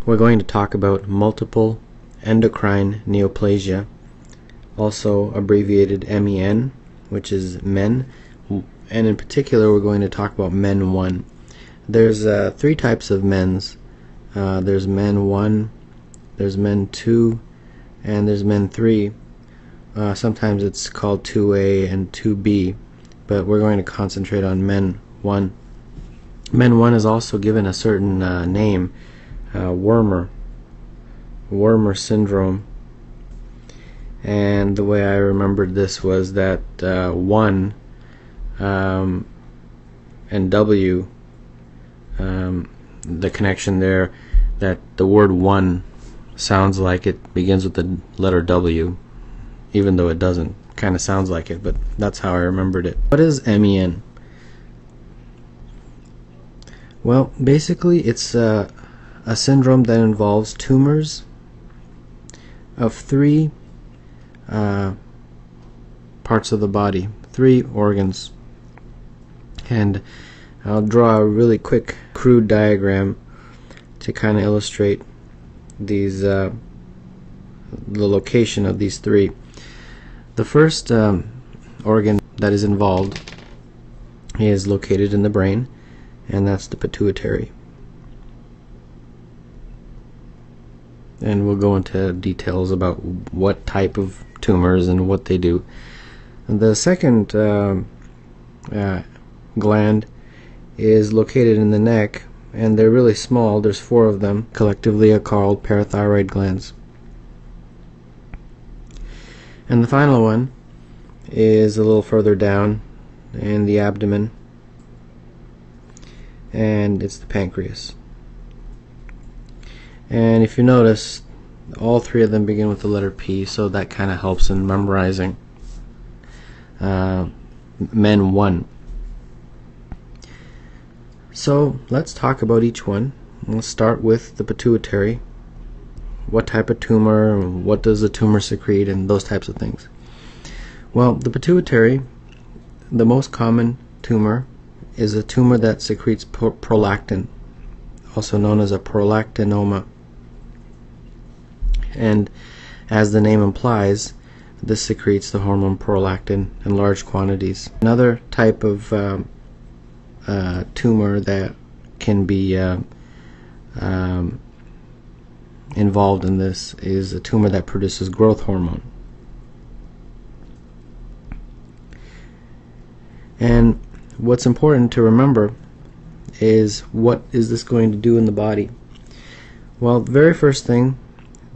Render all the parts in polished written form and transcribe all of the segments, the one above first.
we're going to talk about multiple endocrine neoplasia, also abbreviated MEN, which is men, and in particular we're going to talk about MEN 1. There's three types of MENs. There's MEN 1, there's MEN 2, and there's MEN 3. Sometimes it's called 2A and 2B, but we're going to concentrate on MEN 1. MEN 1 is also given a certain name, Wermer syndrome, and the way I remembered this was that 1 and W, the connection there, that the word 1 sounds like it begins with the letter W, even though it doesn't. Kind of sounds like it, but that's how I remembered it. What is MEN? Well, basically it's a syndrome that involves tumors of three parts of the body, three organs. And I'll draw a really quick, crude diagram to kind of illustrate these the location of these three. The first organ that is involved is located in the brain, and that's the pituitary. And we'll go into details about what type of tumors and what they do. And the second gland is located in the neck, and they're really small. There's 4 of them. Collectively are called parathyroid glands. And the final one is a little further down in the abdomen, and it's the pancreas. And if you notice, all 3 of them begin with the letter P, so that kind of helps in memorizing MEN 1. So let's talk about each one. Let's start with the pituitary. What type of tumor, what does the tumor secrete, and those types of things. Well, the pituitary, the most common tumor, is a tumor that secretes prolactin, also known as a prolactinoma. And as the name implies, this secretes the hormone prolactin in large quantities. Another type of tumor that can be involved in this is a tumor that produces growth hormone. And what's important to remember is, what is this going to do in the body? Well, the very first thing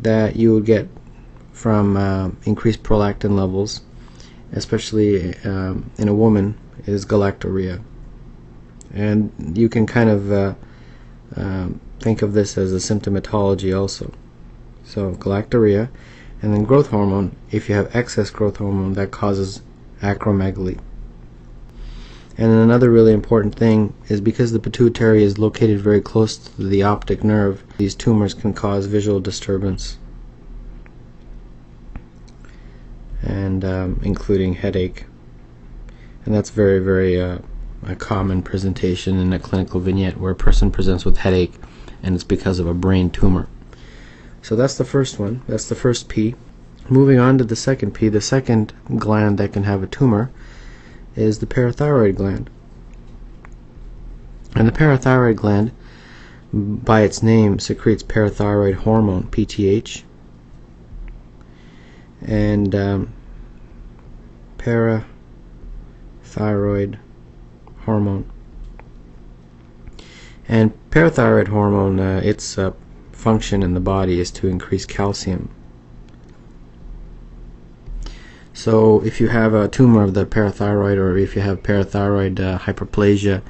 that you would get from increased prolactin levels, especially in a woman, is galactorrhea. And you can kind of think of this as a symptomatology also. So galactorrhea, and then growth hormone. If you have excess growth hormone, that causes acromegaly. And another really important thing is, because the pituitary is located very close to the optic nerve, these tumors can cause visual disturbance, and including headache. And that's very a common presentation in a clinical vignette, where a person presents with headache and it's because of a brain tumor. So that's the first one. That's the first P. Moving on to the second P, the second gland that can have a tumor is the parathyroid gland. And the parathyroid gland, by its name, secretes parathyroid hormone, PTH, and parathyroid hormone. And parathyroid hormone, its function in the body is to increase calcium. So if you have a tumor of the parathyroid, or if you have parathyroid hyperplasia,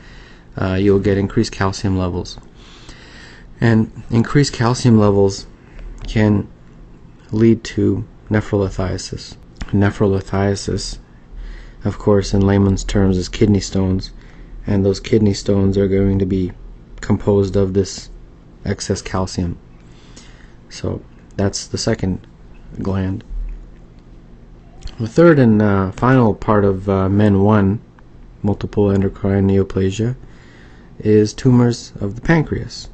you'll get increased calcium levels. And increased calcium levels can lead to nephrolithiasis. Nephrolithiasis, of course, in layman's terms, is kidney stones, and those kidney stones are going to be composed of this excess calcium. So that's the second gland. The third and final part of MEN 1, multiple endocrine neoplasia, is tumors of the pancreas.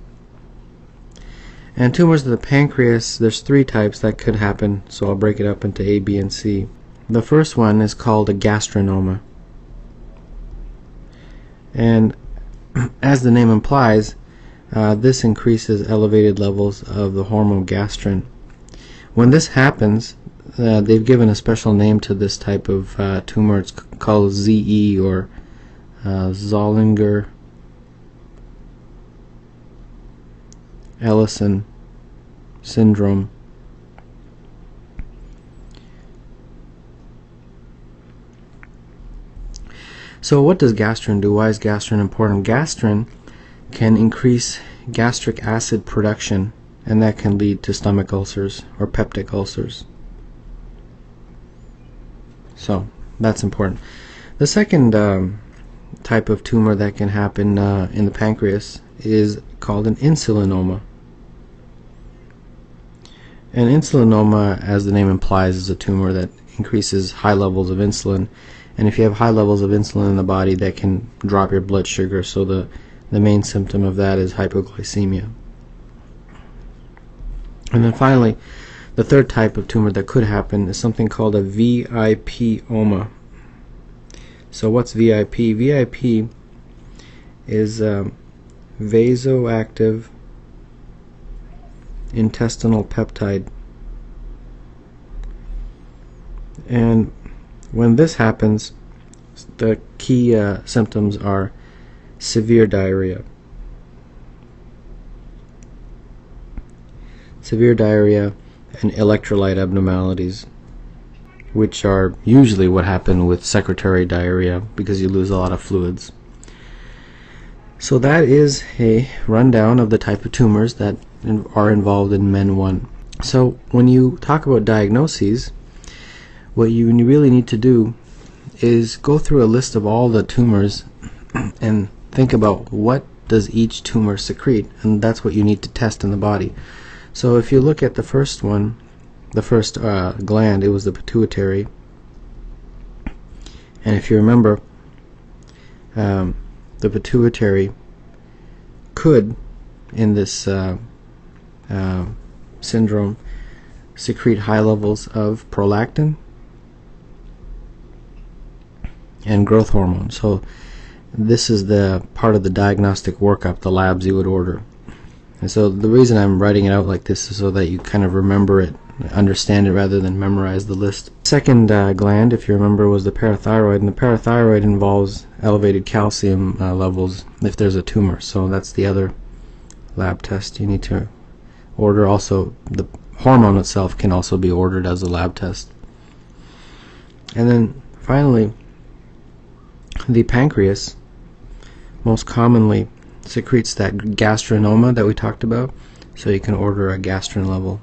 And tumors of the pancreas, there's three types that could happen, so I'll break it up into A, B, and C. The first one is called a gastrinoma. And as the name implies, this increases elevated levels of the hormone gastrin. When this happens, they've given a special name to this type of tumor. It's called ZE, or Zollinger-Ellison syndrome. So what does gastrin do? Why is gastrin important? Gastrin can increase gastric acid production, and that can lead to stomach ulcers or peptic ulcers. So that's important. The second type of tumor that can happen in the pancreas is called an insulinoma. An insulinoma, as the name implies, is a tumor that increases high levels of insulin. And if you have high levels of insulin in the body, that can drop your blood sugar. So the main symptom of that is hypoglycemia. And then finally, the third type of tumor that could happen is something called a VIPoma. So what's VIP? VIP is vasoactive intestinal peptide. And when this happens, the key symptoms are severe diarrhea. Severe diarrhea and electrolyte abnormalities, which are usually what happen with secretory diarrhea because you lose a lot of fluids. So that is a rundown of the type of tumors that are involved in MEN 1. So when you talk about diagnoses, what you really need to do is go through a list of all the tumors and think about what does each tumor secrete, and that's what you need to test in the body. So if you look at the first one, the first gland, it was the pituitary. And if you remember, the pituitary could, in this syndrome, secrete high levels of prolactin and growth hormone. So this is the part of the diagnostic workup, the labs you would order. And so the reason I'm writing it out like this is so that you kind of remember it, understand it, rather than memorize the list. Second gland, if you remember, was the parathyroid, and the parathyroid involves elevated calcium levels if there's a tumor. So that's the other lab test you need to order. Also, the hormone itself can also be ordered as a lab test. And then finally, the pancreas most commonly secretes that gastrinoma that we talked about, so you can order a gastrin level.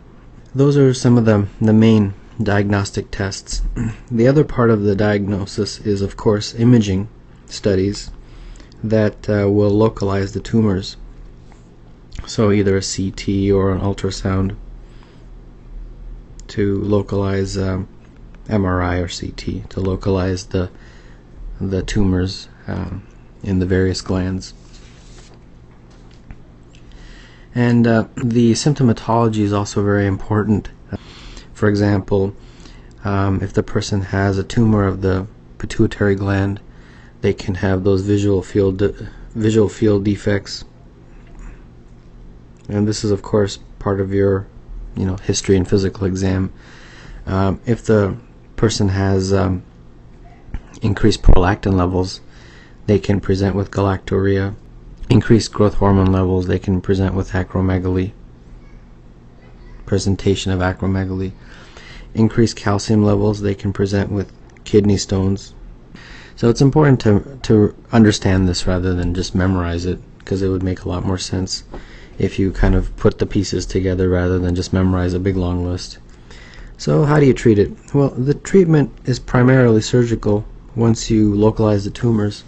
Those are some of the main diagnostic tests. The other part of the diagnosis is, of course, imaging studies that will localize the tumors. So either a CT or an ultrasound to localize MRI or CT to localize the tumors in the various glands. And the symptomatology is also very important. For example, if the person has a tumor of the pituitary gland, they can have those visual field defects. And this is, of course, part of your history and physical exam. If the person has increased prolactin levels, they can present with galactorrhea. Increased growth hormone levels, they can present with acromegaly, presentation of acromegaly. Increased calcium levels, they can present with kidney stones. So it's important to understand this rather than just memorize it, because it would make a lot more sense if you kind of put the pieces together rather than just memorize a big long list. So how do you treat it? Well, the treatment is primarily surgical. Once you localize the tumors,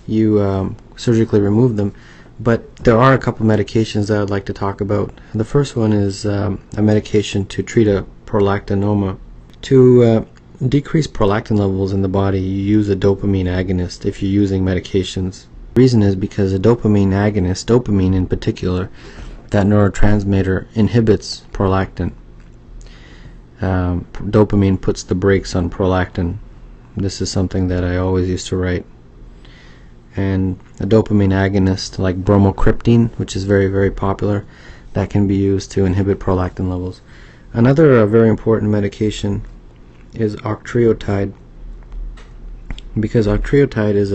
you surgically remove them, but there are a couple medications that I'd like to talk about. The first one is a medication to treat a prolactinoma. To decrease prolactin levels in the body, you use a dopamine agonist if you're using medications. The reason is because a dopamine agonist, dopamine in particular, that neurotransmitter inhibits prolactin. Dopamine puts the brakes on prolactin. This is something that I always used to write. And a dopamine agonist like bromocriptine, which is very, very popular, that can be used to inhibit prolactin levels. Another very important medication is octreotide, because octreotide is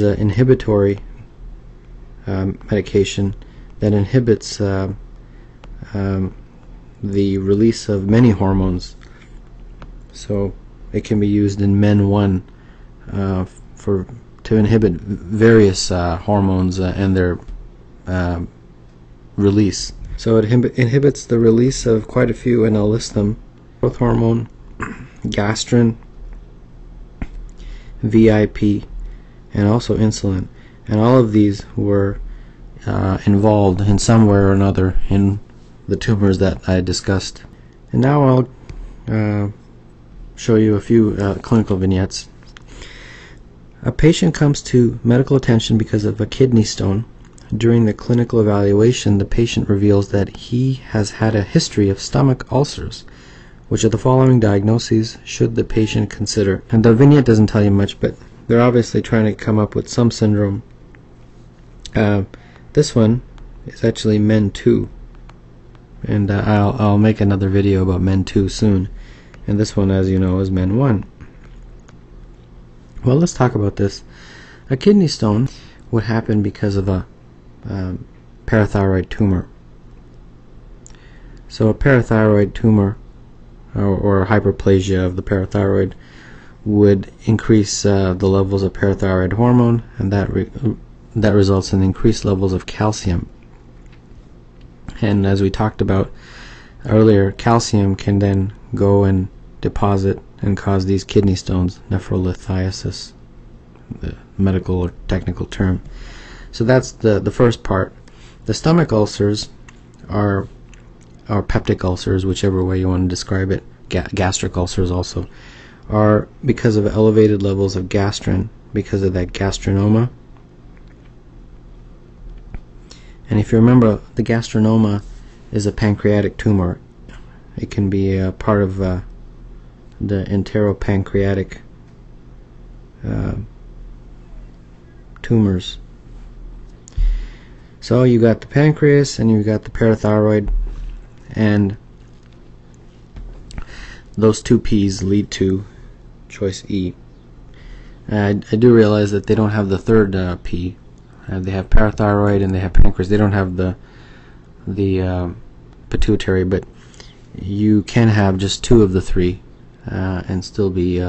a inhibitory medication that inhibits the release of many hormones. So it can be used in Men 1 to inhibit various hormones and their release. So it inhibits the release of quite a few, and I'll list them: growth hormone, gastrin, VIP, and also insulin. And all of these were involved in some way or another in the tumors that I discussed. And now I'll show you a few clinical vignettes. A patient comes to medical attention because of a kidney stone. During the clinical evaluation, the patient reveals that he has had a history of stomach ulcers. Which of the following diagnoses should the patient consider? And the vignette doesn't tell you much, but they're obviously trying to come up with some syndrome. This one is actually Men 2, and I'll make another video about Men 2 soon. And this one, as you know, is Men 1. Well, let's talk about this. A kidney stone would happen because of a parathyroid tumor. So a parathyroid tumor or hyperplasia of the parathyroid would increase the levels of parathyroid hormone, and that results in increased levels of calcium. And as we talked about earlier, calcium can then go and deposit and cause these kidney stones, nephrolithiasis, the medical or technical term. So that's the first part. The stomach ulcers are peptic ulcers, whichever way you want to describe it, gastric ulcers also, are because of elevated levels of gastrin, because of that gastrinoma. And if you remember, the gastrinoma is a pancreatic tumor. It can be a part of the enteropancreatic tumors. So you got the pancreas and you got the parathyroid, and those two P's lead to choice E. I do realize that they don't have the third P. They have parathyroid and they have pancreas. They don't have the pituitary, but you can have just two of the three and still be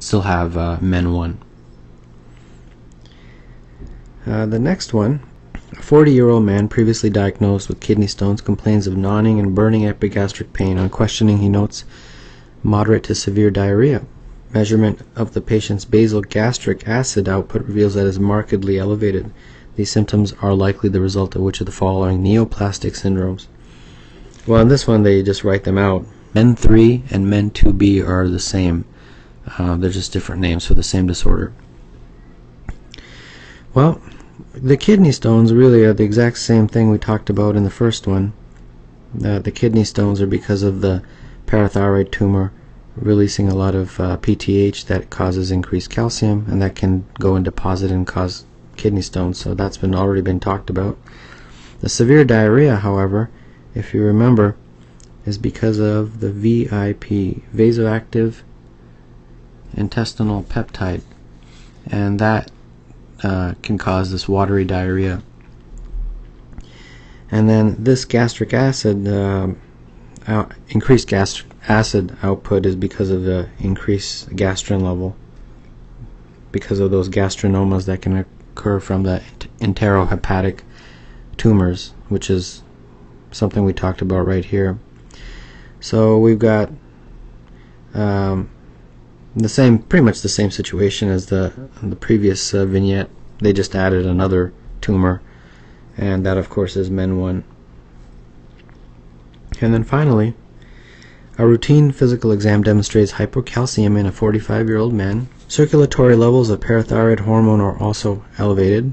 still have Men 1. The next one, a 40-year-old man previously diagnosed with kidney stones complains of gnawing and burning epigastric pain. On questioning, he notes moderate to severe diarrhea. Measurement of the patient's basal gastric acid output reveals that it is markedly elevated. These symptoms are likely the result of which of the following neoplastic syndromes? Well, in this one they just write them out. Men 3 and Men 2B are the same. They're just different names for the same disorder. Well, the kidney stones really are the exact same thing we talked about in the first one. The kidney stones are because of the parathyroid tumor releasing a lot of PTH that causes increased calcium, and that can go and deposit and cause kidney stones. So that's already been talked about. The severe diarrhea, however, if you remember, is because of the VIP, vasoactive intestinal peptide, and that can cause this watery diarrhea. And then this gastric acid, increased gastric acid output is because of the increased gastrin level, because of those gastrinomas that can occur from the enterohepatic tumors, which is something we talked about right here. So we've got pretty much the same situation as the previous vignette. They just added another tumor, and that of course is Men 1. And then finally, a routine physical exam demonstrates hypocalcemia in a 45-year-old man. Circulatory levels of parathyroid hormone are also elevated,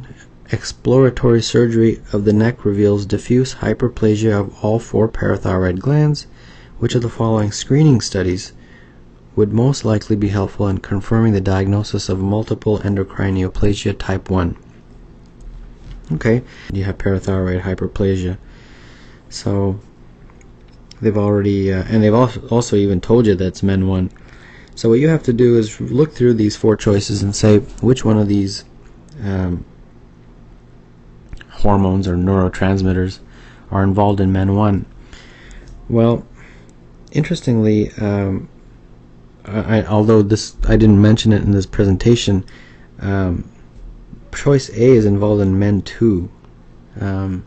exploratory surgery of the neck reveals diffuse hyperplasia of all 4 parathyroid glands. Which of the following screening studies would most likely be helpful in confirming the diagnosis of multiple endocrine neoplasia type 1? Okay, you have parathyroid hyperplasia. So they've already, and they've also even told you that's men 1. So what you have to do is look through these 4 choices and say which one of these hormones or neurotransmitters are involved in men 1. Well, interestingly, although I didn't mention it in this presentation, choice A is involved in men 2, and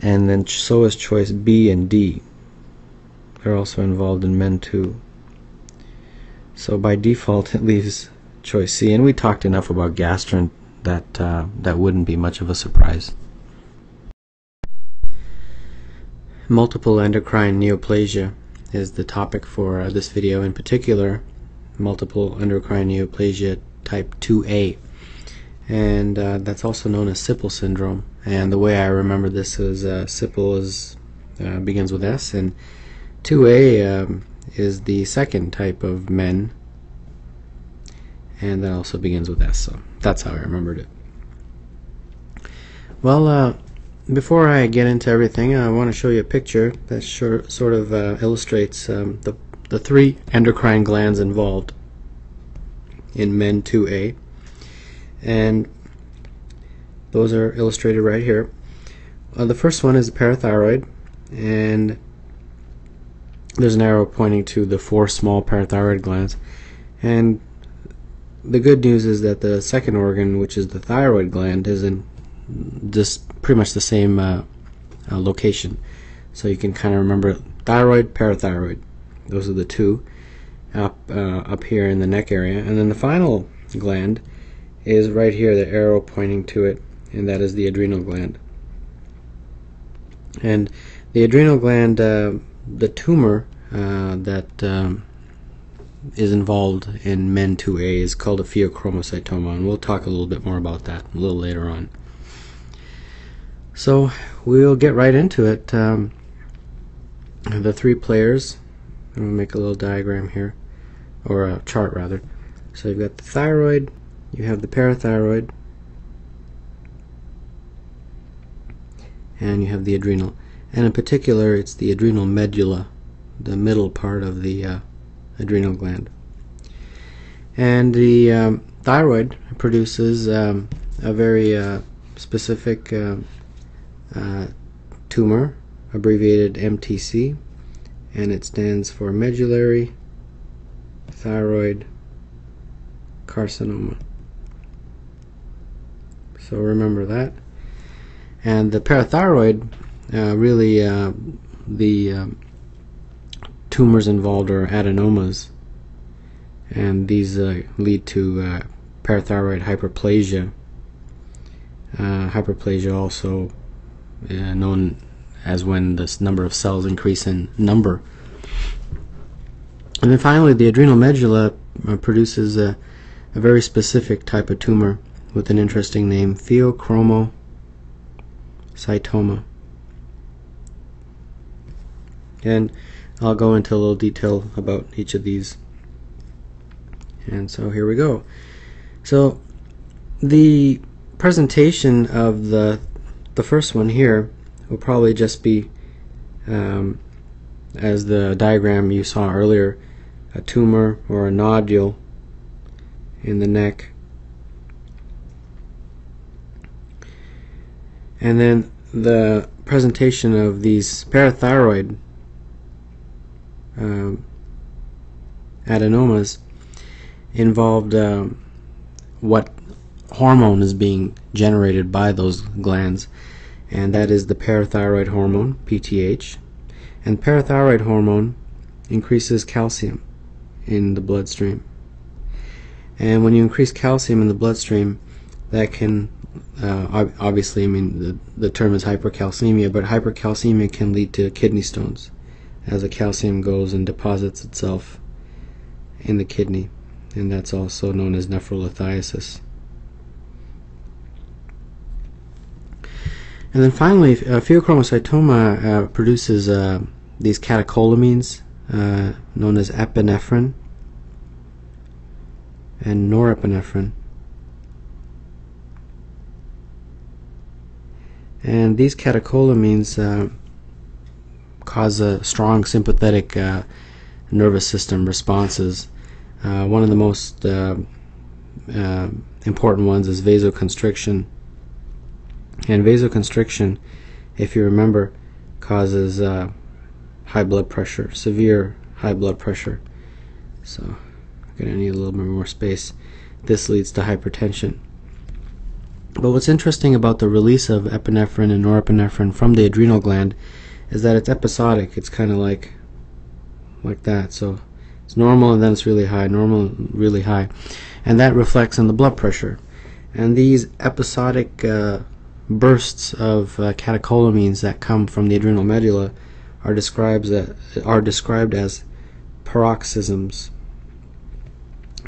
then so is choice B and D. They're also involved in men 2. So by default it leaves choice C, and we talked enough about gastrin that that wouldn't be much of a surprise. Multiple endocrine neoplasia is the topic for this video, in particular multiple endocrine neoplasia type 2A, and that's also known as Sippel syndrome. And the way I remember this is Sippel begins with S, and 2A is the second type of men, and that also begins with S, so that's how I remembered it. Well, before I get into everything, I want to show you a picture that sort of illustrates the 3 endocrine glands involved in men 2A, and those are illustrated right here. The first one is the parathyroid, and there's an arrow pointing to the 4 small parathyroid glands. And the good news is that the second organ, which is the thyroid gland, is in just pretty much the same location. So you can kind of remember thyroid, parathyroid. Those are the 2 up here in the neck area. And then the final gland is right here, the arrow pointing to it, and that is the adrenal gland. And the adrenal gland, the tumor that is involved in men 2A is called a pheochromocytoma, and we'll talk a little bit more about that a little later on. So we'll get right into it. The 3 players, I'm going to make a little diagram here, or a chart rather. So you've got the thyroid, you have the parathyroid, and you have the adrenal. And in particular, it's the adrenal medulla, the middle part of the adrenal gland. And the thyroid produces a very specific tumor, abbreviated MTC, and it stands for medullary thyroid carcinoma. So remember that. And the parathyroid, really the tumors involved are adenomas, and these lead to parathyroid hyperplasia. Hyperplasia also known as when the number of cells increase in number. And then finally, the adrenal medulla produces a very specific type of tumor with an interesting name, pheochromocytoma. And I'll go into a little detail about each of these. And so here we go. So the presentation of the first one here will probably just be as the diagram you saw earlier, a tumor or a nodule in the neck. And then the presentation of these parathyroid adenomas involved what hormone is being generated by those glands, and that is the parathyroid hormone, PTH. And parathyroid hormone increases calcium in the bloodstream. And when you increase calcium in the bloodstream, that can obviously, I mean, the term is hypercalcemia, but hypercalcemia can lead to kidney stones as the calcium goes and deposits itself in the kidney, and that's also known as nephrolithiasis. And then finally, pheochromocytoma produces these catecholamines known as epinephrine and norepinephrine. And these catecholamines cause a strong sympathetic nervous system responses. One of the most important ones is vasoconstriction. And vasoconstriction, if you remember, causes high blood pressure, severe high blood pressure. So I'm going to need a little bit more space. This leads to hypertension. But what's interesting about the release of epinephrine and norepinephrine from the adrenal gland is that it's episodic. It's kind of like that. So it's normal and then it's really high, normal, really high. And that reflects on the blood pressure. And these episodic bursts of catecholamines that come from the adrenal medulla are described as paroxysms.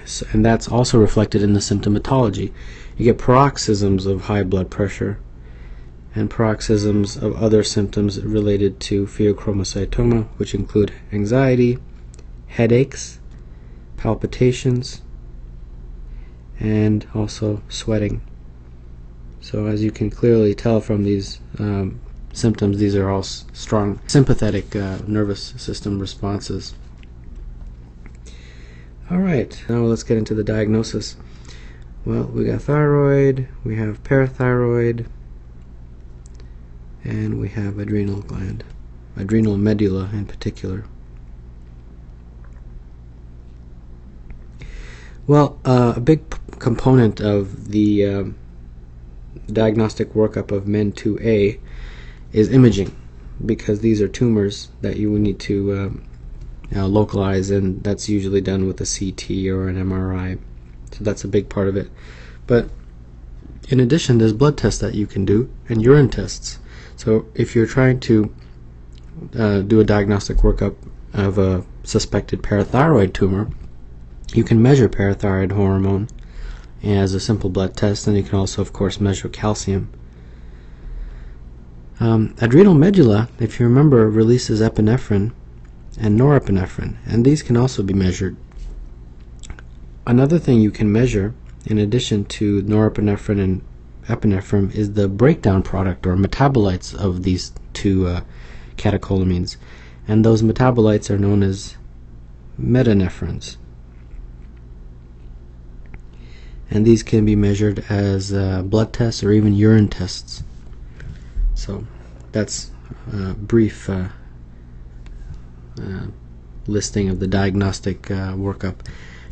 So, and that's also reflected in the symptomatology. You get paroxysms of high blood pressure and paroxysms of other symptoms related to pheochromocytoma, which include anxiety, headaches, palpitations, and also sweating. So as you can clearly tell from these symptoms, these are all strong sympathetic nervous system responses. Alright, now let's get into the diagnosis. Well, we got thyroid, we have parathyroid, and we have adrenal gland, adrenal medulla in particular. Well, a big component of the diagnostic workup of MEN2A is imaging, because these are tumors that you would need to localize, and that's usually done with a CT or an MRI. So that's a big part of it. But in addition, there's blood tests that you can do and urine tests. So if you're trying to do a diagnostic workup of a suspected parathyroid tumor, you can measure parathyroid hormone as a simple blood test, and you can also, of course, measure calcium. Adrenal medulla, if you remember, releases epinephrine and norepinephrine, and these can also be measured. Another thing you can measure, in addition to norepinephrine and epinephrine, is the breakdown product or metabolites of these two catecholamines, and those metabolites are known as metanephrines. And these can be measured as blood tests or even urine tests. So that's a brief listing of the diagnostic workup.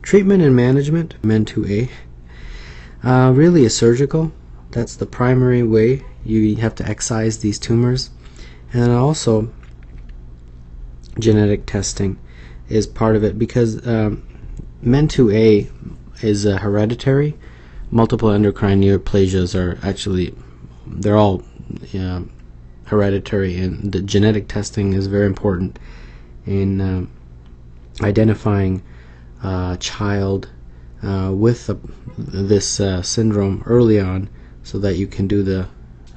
Treatment and management, MEN2A, really is surgical. That's the primary way. You have to excise these tumors. And also genetic testing is part of it, because MEN2A is hereditary. Multiple endocrine neoplasias are actually, they're all hereditary, and the genetic testing is very important in identifying a child with this syndrome early on, so that you can do the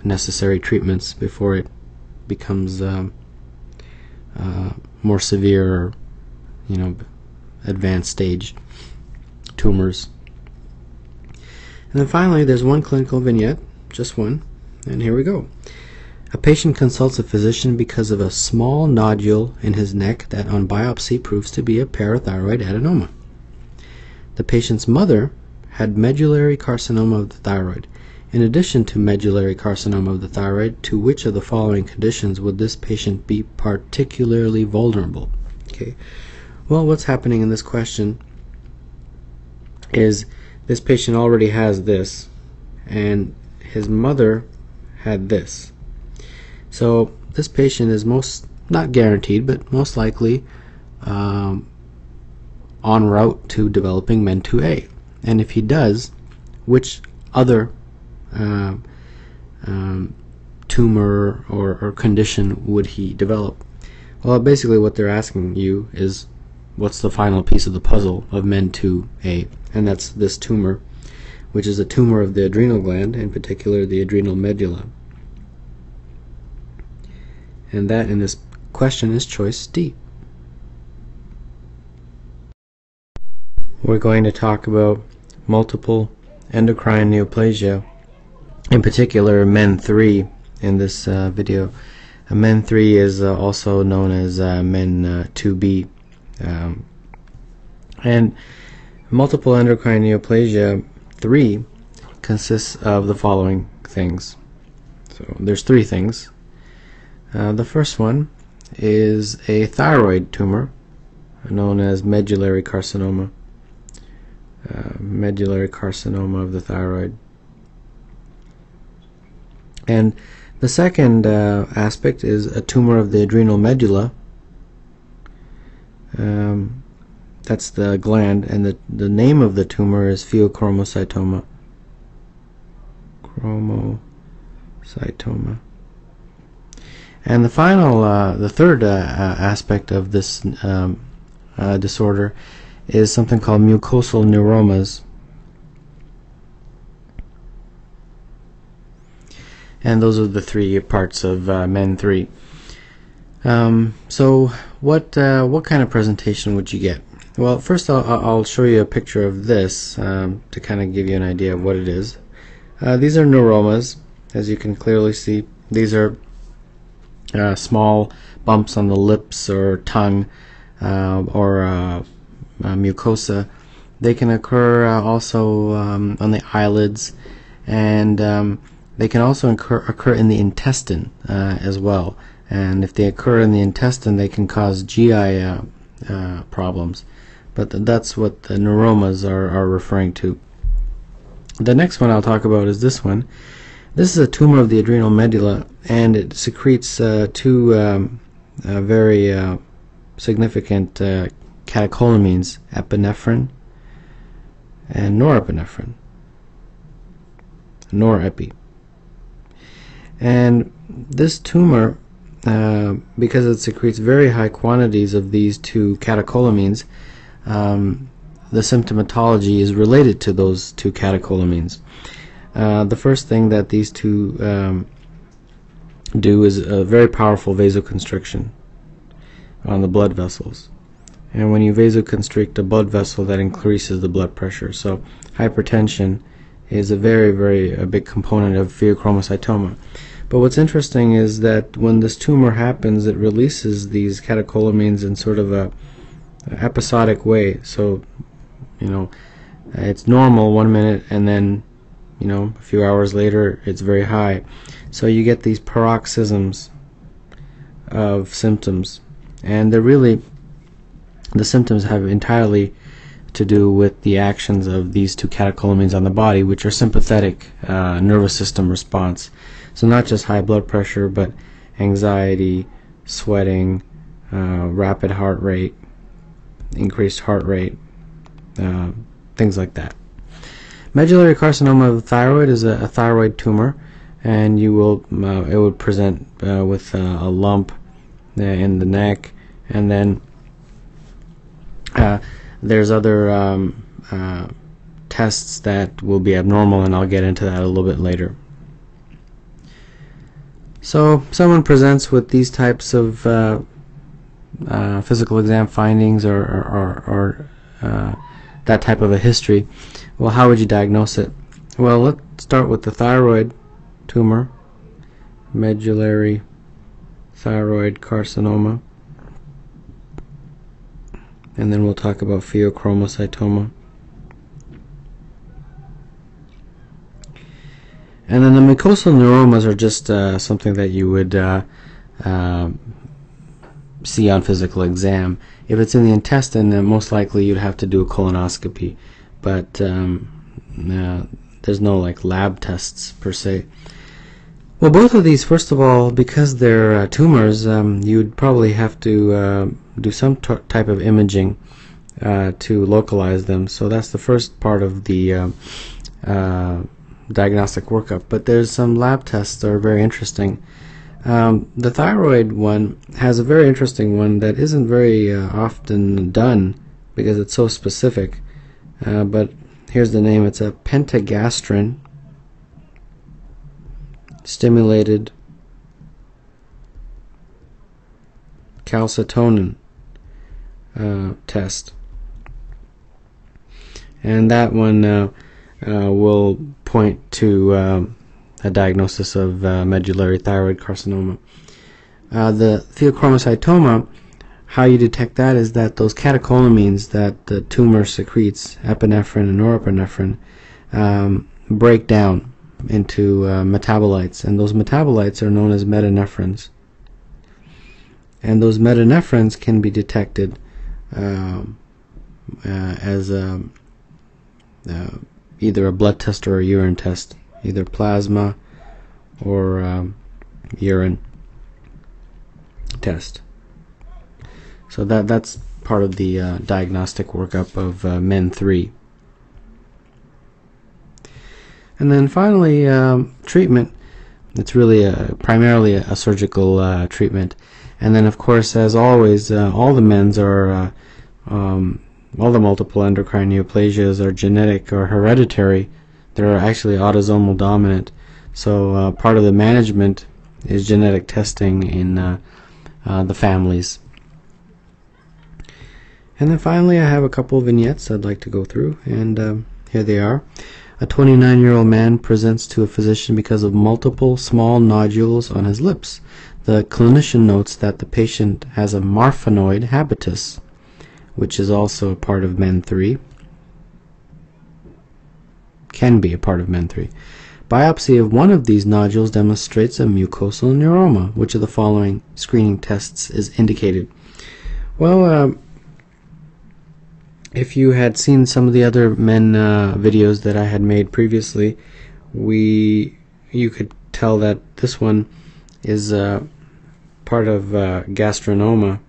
necessary treatments before it becomes more severe or, advanced stage tumors. And then finally, there's one clinical vignette, just one, and here we go. A patient consults a physician because of a small nodule in his neck that on biopsy proves to be a parathyroid adenoma. The patient's mother had medullary carcinoma of the thyroid. In addition to medullary carcinoma of the thyroid, to which of the following conditions would this patient be particularly vulnerable? Okay. Well, what's happening in this question is this patient already has this, and his mother had this. So this patient is not guaranteed, but most likely en route to developing MEN2A. And if he does, which other tumor or condition would he develop? Well, basically what they're asking you is, what's the final piece of the puzzle of MEN2A? And that's this tumor, which is a tumor of the adrenal gland, in particular the adrenal medulla. and that in this question is choice D. We're going to talk about multiple endocrine neoplasia, in particular MEN3 in this video. MEN3 is also known as MEN2B. And multiple endocrine neoplasia 3 consists of the following things. So there's 3 things. The first one is a thyroid tumor known as medullary carcinoma. Medullary carcinoma of the thyroid. And the second aspect is a tumor of the adrenal medulla. That's the gland, and the name of the tumor is pheochromocytoma. Chromocytoma. And the final, the third aspect of this disorder is something called mucosal neuromas. And those are the 3 parts of MEN3. So what kind of presentation would you get? Well, first I'll show you a picture of this to kind of give you an idea of what it is. These are neuromas, as you can clearly see. These are small bumps on the lips or tongue or mucosa. They can occur also on the eyelids, and they can also occur in the intestine as well. And if they occur in the intestine, they can cause GI problems. But that's what the neuromas are referring to. The next one I'll talk about is this one. This is a tumor of the adrenal medulla, and it secretes 2 very significant catecholamines, epinephrine and norepinephrine. Norepi. And this tumor, because it secretes very high quantities of these 2 catecholamines, the symptomatology is related to those 2 catecholamines. The first thing that these 2 do is a very powerful vasoconstriction on the blood vessels. And when you vasoconstrict a blood vessel, that increases the blood pressure. So hypertension is a very big component of pheochromocytoma. But what's interesting is that when this tumor happens, it releases these catecholamines in sort of a episodic way. So, you know, it's normal 1 minute, and then, you know, a few hours later it's very high. So you get these paroxysms of symptoms, and they're really, the symptoms have entirely to do with the actions of these 2 catecholamines on the body, which are sympathetic nervous system response. So not just high blood pressure, but anxiety, sweating, rapid heart rate, increased heart rate, things like that. Medullary carcinoma of the thyroid is a thyroid tumor, and you will it would present with a lump in the neck, and then there's other tests that will be abnormal, and I'll get into that a little bit later. So someone presents with these types of physical exam findings or that type of a history. Well, how would you diagnose it? Well, let's start with the thyroid tumor, medullary thyroid carcinoma, and then we'll talk about pheochromocytoma. And then the mucosal neuromas are just something that you would see on physical exam. If it's in the intestine, then most likely you'd have to do a colonoscopy, but there's no like lab tests per se. Well, both of these, first of all, because they're tumors, you'd probably have to do some type of imaging to localize them. So that's the first part of the diagnostic workup. But there's some lab tests that are very interesting. The thyroid one has a very interesting one that isn't very often done because it's so specific. But here's the name. It's a pentagastrin stimulated calcitonin test, and that one will point to a diagnosis of medullary thyroid carcinoma. The pheochromocytoma, how you detect that is that those catecholamines that the tumor secretes, epinephrine and norepinephrine, break down into metabolites, and those metabolites are known as metanephrines. And those metanephrines can be detected as either a blood test or a urine test, either plasma or urine test. So that's part of the diagnostic workup of MEN3. And then finally, treatment. It's really primarily a surgical treatment. And then, of course, as always, all the MENs are, all the multiple endocrine neoplasias are genetic or hereditary. They're actually autosomal dominant. So part of the management is genetic testing in the families. And then finally, I have a couple of vignettes I'd like to go through, and here they are. A 29-year-old man presents to a physician because of multiple small nodules on his lips. The clinician notes that the patient has a marfanoid habitus, which is also a part of MEN3. Can be a part of MEN3. Biopsy of one of these nodules demonstrates a mucosal neuroma. Which of the following screening tests is indicated? Well, if you had seen some of the other MEN videos that I had made previously, you could tell that this one is part of gastronoma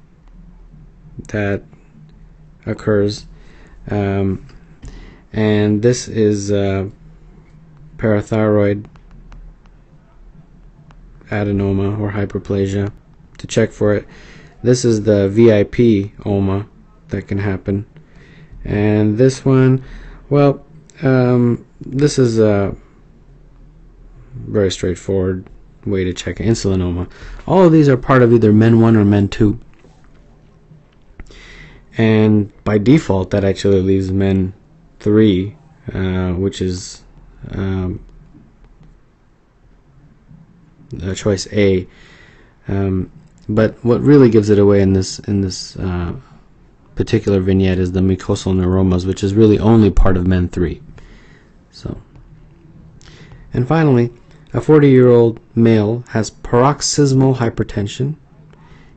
that occurs, and this is parathyroid adenoma or hyperplasia. To check for it, this is the VIP oma that can happen. And this one, well, this is a very straightforward way to check insulinoma. All of these are part of either MEN1 or MEN2. And by default, that actually leaves MEN3, which is choice A. But what really gives it away in this particular vignette is the mucosal neuromas, which is really only part of MEN3. So, and finally, a 40-year-old male has paroxysmal hypertension.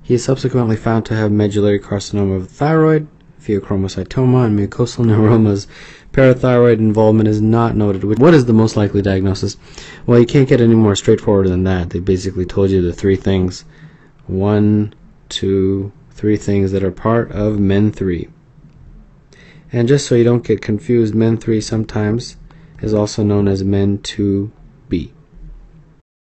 He is subsequently found to have medullary carcinoma of the thyroid, pheochromocytoma, and mucosal neuromas. Parathyroid involvement is not noted. What is the most likely diagnosis? Well, you can't get any more straightforward than that. They basically told you the three things. 1, 2, 3 things that are part of MEN3. And just so you don't get confused, MEN3 sometimes is also known as MEN2B.